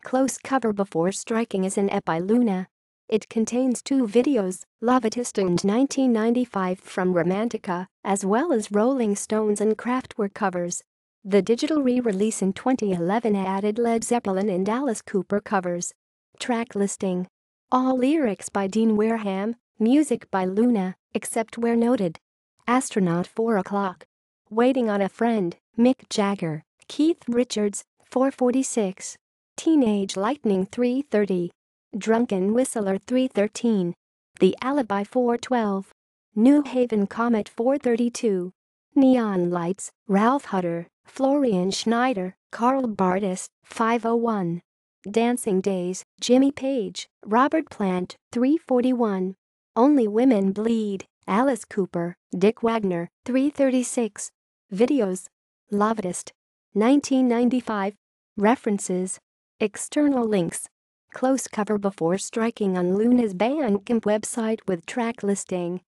Close cover before striking is an EP by Luna. It contains 2 videos, Lovedust and 1995 from Romantica, as well as Rolling Stones and Kraftwerk covers. The digital re-release in 2011 added Led Zeppelin and Alice Cooper covers. Track listing. All lyrics by Dean Wareham, music by Luna, except where noted. Astronaut 4 o'clock. Waiting on a Friend, Mick Jagger, Keith Richards, 4:46. Teenage Lightning 3:30. Drunken Whistler 3:13. The Alibi 4:12. New Haven Comet 4:32. Neon Lights, Ralph Hutter, Florian Schneider, Carl Bartis, 5:01. Dancing Days, Jimmy Page, Robert Plant, 3:41. Only Women Bleed, Alice Cooper, Dick Wagner, 3:36. Videos. Lovedust. 1995. References. External links. Close cover before striking on Luna's Bandcamp website with track listing.